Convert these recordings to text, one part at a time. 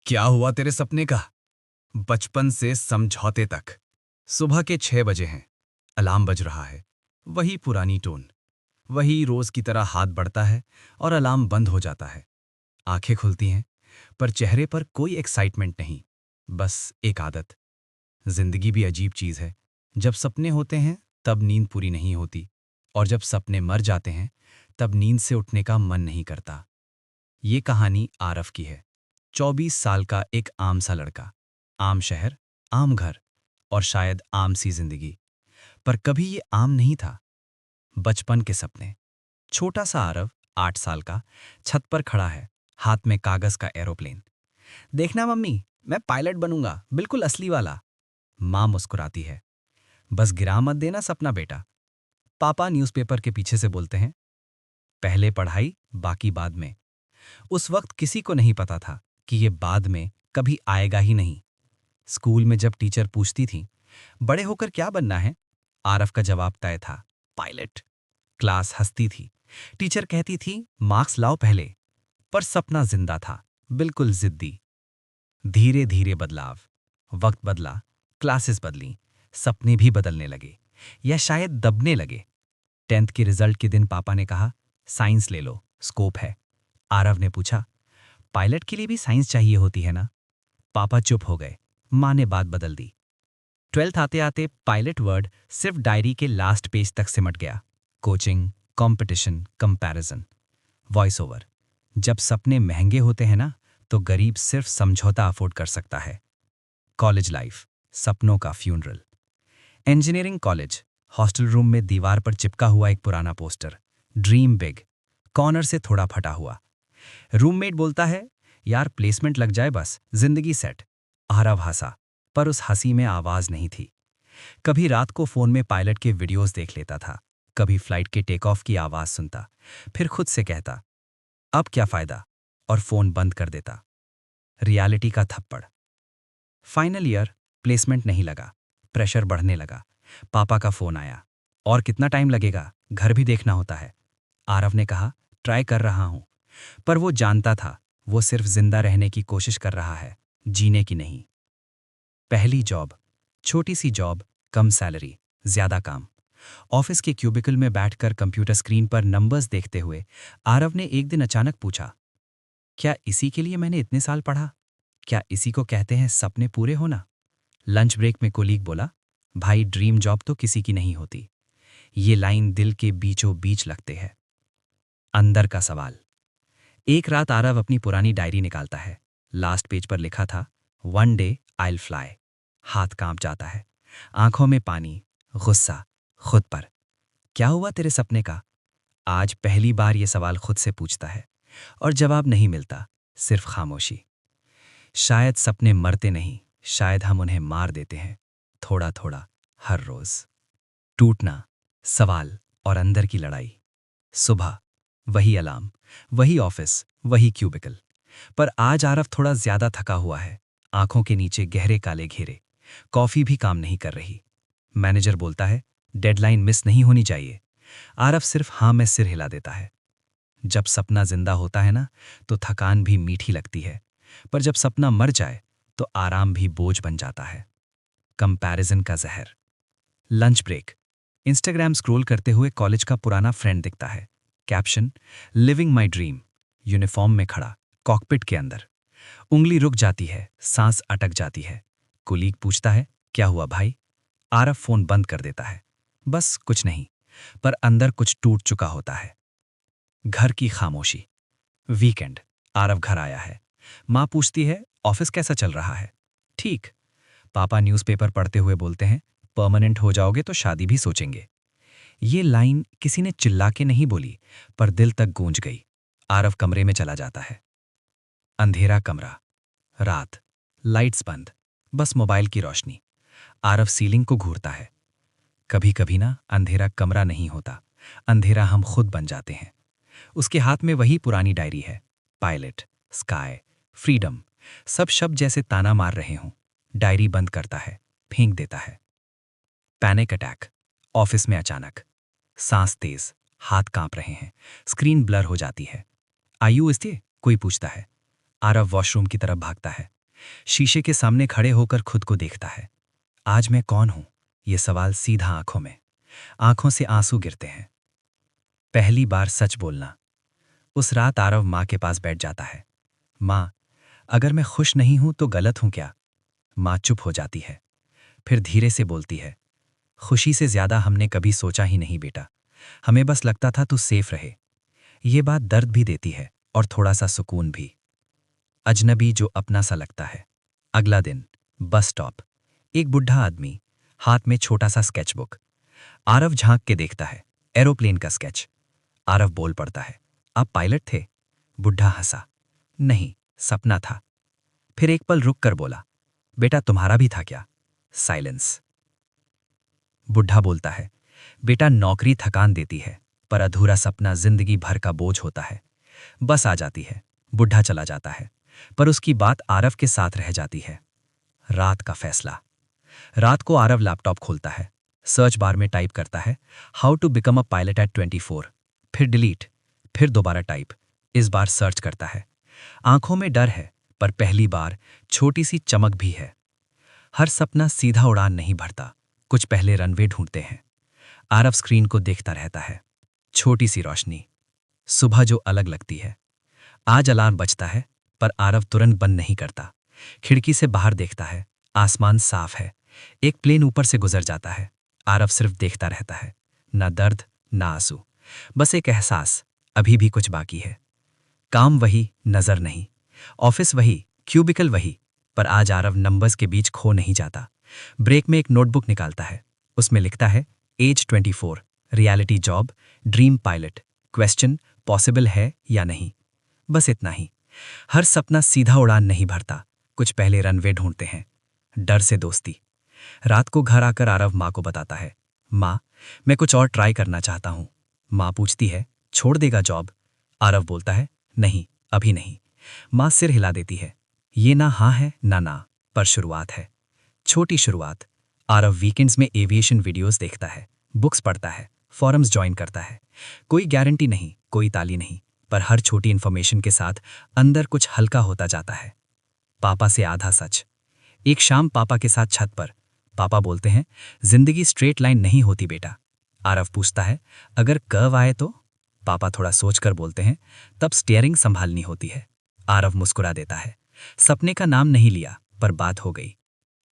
क्या हुआ तेरे सपने का? बचपन से समझौते तक। सुबह के 6 बजे हैं। अलार्म बज रहा है। वही पुरानी टोन। वही रोज की तरह हाथ बढ़ता है और अलार्म बंद हो जाता है। आंखें खुलती हैं, पर चेहरे पर कोई एक्साइटमेंट नहीं। बस एक आदत। जिंदगी भी अजीब चीज है। जब सपने होते हैं तब नींद पूरी नहीं होती, और जब सपने मर जाते हैं तब नींद से उठने का मन नहीं करता। ये कहानी आरफ की है। 24 साल का एक आम सा लड़का। आम शहर, आम घर, और शायद आम सी जिंदगी। पर कभी ये आम नहीं था। बचपन के सपने। छोटा सा आरव, 8 साल का, छत पर खड़ा है, हाथ में कागज का एरोप्लेन। देखना मम्मी, मैं पायलट बनूंगा, बिल्कुल असली वाला। माँ मुस्कुराती है। बस गिरा मत देना सपना बेटा। पापा न्यूज़पेपर के पीछे से बोलते हैं, पहले पढ़ाई, बाकी बाद में। उस वक्त किसी को नहीं पता था कि ये बाद में कभी आएगा ही नहीं। स्कूल में जब टीचर पूछती थी, बड़े होकर क्या बनना है, आरफ का जवाब तय था, पायलट। क्लास हंसती थी। टीचर कहती थी, मार्क्स लाओ पहले। पर सपना जिंदा था, बिल्कुल जिद्दी। धीरे धीरे बदलाव। वक्त बदला, क्लासेस बदली, सपने भी बदलने लगे, या शायद दबने लगे। 10th के रिजल्ट के दिन पापा ने कहा, साइंस ले लो, स्कोप है। आरव ने पूछा, पायलट के लिए भी साइंस चाहिए होती है ना? पापा चुप हो गए। माँ ने बात बदल दी। 12th आते आते पायलट वर्ड सिर्फ डायरी के लास्ट पेज तक सिमट गया। Coaching, competition, comparison, voice over. जब सपने महंगे होते हैं ना, तो गरीब सिर्फ समझौता अफोर्ड कर सकता है। कॉलेज लाइफ, सपनों का funeral. Engineering college. Hostel room में दीवार पर चिपका हुआ एक पुराना पोस्टर, ड्रीम बिग, कॉर्नर से थोड़ा फटा हुआ। रूममेट बोलता है, यार प्लेसमेंट लग जाए बस, जिंदगी सेट। आरव हंसा, पर उस हंसी में आवाज नहीं थी। कभी रात को फोन में पायलट के वीडियोस देख लेता था, कभी फ्लाइट के टेक ऑफ की आवाज सुनता, फिर खुद से कहता, अब क्या फायदा, और फोन बंद कर देता। रियलिटी का थप्पड़। फाइनल ईयर, प्लेसमेंट नहीं लगा। प्रेशर बढ़ने लगा। पापा का फोन आया, और कितना टाइम लगेगा, घर भी देखना होता है। आरव ने कहा, ट्राई कर रहा हूं। पर वो जानता था, वो सिर्फ जिंदा रहने की कोशिश कर रहा है, जीने की नहीं। पहली जॉब, छोटी सी जॉब, कम सैलरी, ज्यादा काम। ऑफिस के क्यूबिकल में बैठकर कंप्यूटर स्क्रीन पर नंबर्स देखते हुए आरव ने एक दिन अचानक पूछा, क्या इसी के लिए मैंने इतने साल पढ़ा? क्या इसी को कहते हैं सपने पूरे होना? लंच ब्रेक में कोलीग बोला, भाई ड्रीम जॉब तो किसी की नहीं होती। ये लाइन दिल के बीचों बीच लगते हैं। अंदर का सवाल। एक रात आरव अपनी पुरानी डायरी निकालता है। लास्ट पेज पर लिखा था, वन डे आइल फ्लाई। हाथ कांप जाता है, आंखों में पानी, गुस्सा, खुद पर। क्या हुआ तेरे सपने का? आज पहली बार ये सवाल खुद से पूछता है, और जवाब नहीं मिलता, सिर्फ खामोशी। शायद सपने मरते नहीं, शायद हम उन्हें मार देते हैं, थोड़ा थोड़ा, हर रोज। टूटना, सवाल, और अंदर की लड़ाई। सुबह, वही अलार्म, वही ऑफिस, वही क्यूबिकल। पर आज आरव थोड़ा ज्यादा थका हुआ है। आंखों के नीचे गहरे काले घेरे। कॉफी भी काम नहीं कर रही। मैनेजर बोलता है, डेडलाइन मिस नहीं होनी चाहिए। आरव सिर्फ हाँ में सिर हिला देता है। जब सपना जिंदा होता है ना, तो थकान भी मीठी लगती है। पर जब सपना मर जाए, तो आराम भी बोझ बन जाता है। कंपैरिजन का जहर। Lunch break. इंस्टाग्राम स्क्रॉल करते हुए कॉलेज का पुराना फ्रेंड दिखता है। Caption, living my dream. Uniform में खड़ा, कॉकपिट के अंदर। उंगली रुक जाती है, सांस अटक जाती है। कुलीग पूछता है, क्या हुआ भाई? आरव फोन बंद कर देता है। बस कुछ नहीं, पर अंदर कुछ टूट चुका होता है। घर की खामोशी। वीकेंड, आरव घर आया है। माँ पूछती है, ऑफिस कैसा चल रहा है? ठीक। पापा न्यूज़पेपर पढ़ते हुए बोलते हैं, परमानेंट हो जाओगे तो शादी भी सोचेंगे। ये लाइन किसी ने चिल्ला के नहीं बोली, पर दिल तक गूंज गई। आरव कमरे में चला जाता है। अंधेरा कमरा। रात, लाइट्स बंद, बस मोबाइल की रोशनी। आरव सीलिंग को घूरता है। कभी कभी ना, अंधेरा कमरा नहीं होता, अंधेरा हम खुद बन जाते हैं। उसके हाथ में वही पुरानी डायरी है। पायलट, स्काई, फ्रीडम, सब शब्द जैसे ताना मार रहे हों। डायरी बंद करता है, फेंक देता है। Panic attack. ऑफिस में अचानक। सांस तेज, हाथ कांप रहे हैं, स्क्रीन ब्लर हो जाती है। आयु इसलिए कोई पूछता है। आरव वॉशरूम की तरफ भागता है। शीशे के सामने खड़े होकर खुद को देखता है। आज मैं कौन हूं? ये सवाल सीधा आंखों में। आंखों से आंसू गिरते हैं। पहली बार सच बोलना। उस रात आरव माँ के पास बैठ जाता है। माँ, अगर मैं खुश नहीं हूं तो गलत हूं क्या? माँ चुप हो जाती है, फिर धीरे से बोलती है, खुशी से ज्यादा हमने कभी सोचा ही नहीं बेटा। हमें बस लगता था तू सेफ रहे। ये बात दर्द भी देती है और थोड़ा सा सुकून भी। अजनबी जो अपना सा लगता है। अगला दिन, बस स्टॉप। एक बुढ़ा आदमी, हाथ में छोटा सा स्केच बुक। आरव झांक के देखता है। एरोप्लेन का स्केच। आरव बोल पड़ता है, आप पायलट थे? बुढ़ा हंसा, नहीं, सपना था। फिर एक पल रुक कर बोला, बेटा तुम्हारा भी था क्या? साइलेंस। बुढ़ा बोलता है, बेटा नौकरी थकान देती है, पर अधूरा सपना जिंदगी भर का बोझ होता है। बस आ जाती है, बुढ़ा चला जाता है, पर उसकी बात आरव के साथ रह जाती है। रात का फैसला। रात को आरव लैपटॉप खोलता है, सर्च बार में टाइप करता है, how to become a pilot at 24। फिर डिलीट, फिर दोबारा टाइप। इस बार सर्च करता है। आंखों में डर है, पर पहली बार छोटी सी चमक भी है। हर सपना सीधा उड़ान नहीं भरता, कुछ पहले रनवे ढूंढते हैं। आरव स्क्रीन को देखता रहता है। छोटी सी रोशनी, सुबह जो अलग लगती है। आज अलार्म बजता है, पर आरव तुरंत बंद नहीं करता। खिड़की से बाहर देखता है, आसमान साफ है। एक प्लेन ऊपर से गुजर जाता है। आरव सिर्फ देखता रहता है, ना दर्द ना आंसू, बस एक एहसास, अभी भी कुछ बाकी है। काम वही, नजर नहीं। ऑफिस वही, क्यूबिकल वही, पर आज आरव नंबर्स के बीच खो नहीं जाता। ब्रेक में एक नोटबुक निकालता है। उसमें लिखता है, age 24, reality job, dream pilot, question, possible है या नहीं। बस इतना ही। हर सपना सीधा उड़ान नहीं भरता, कुछ पहले रनवे ढूंढते हैं। डर से दोस्ती। रात को घर आकर आरव माँ को बताता है, माँ, मैं कुछ और ट्राई करना चाहता हूँ। माँ पूछती है, छोड़ देगा जॉब? आरव बोलता है, नहीं, अभी नहीं। माँ सिर हिला देती है, ये ना हाँ है ना ना, पर शुरुआत है। छोटी शुरुआत। आरव वीकेंड्स में एविएशन वीडियोस देखता है, बुक्स पढ़ता है, फॉरम्स ज्वाइन करता है। कोई गारंटी नहीं, कोई ताली नहीं, पर हर छोटी इन्फॉर्मेशन के साथ अंदर कुछ हल्का होता जाता है। पापा से आधा सच। एक शाम पापा के साथ छत पर। पापा बोलते हैं, जिंदगी स्ट्रेट लाइन नहीं होती बेटा। आरव पूछता है, अगर कर्व आए तो? पापा थोड़ा सोचकर बोलते हैं, तब स्टीयरिंग संभालनी होती है। आरव मुस्कुरा देता है। सपने का नाम नहीं लिया, पर बात हो गई।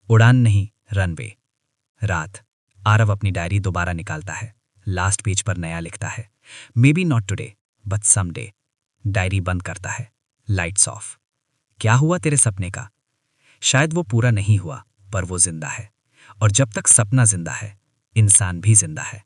उड़ान नहीं, रनवे। रात। आरव अपनी डायरी दोबारा निकालता है। लास्ट पेज पर नया लिखता है, may be not today but someday. Diary बंद करता है। Lights off. क्या हुआ तेरे सपने का? शायद वो पूरा नहीं हुआ, पर वो जिंदा है। और जब तक सपना जिंदा है, इंसान भी जिंदा है।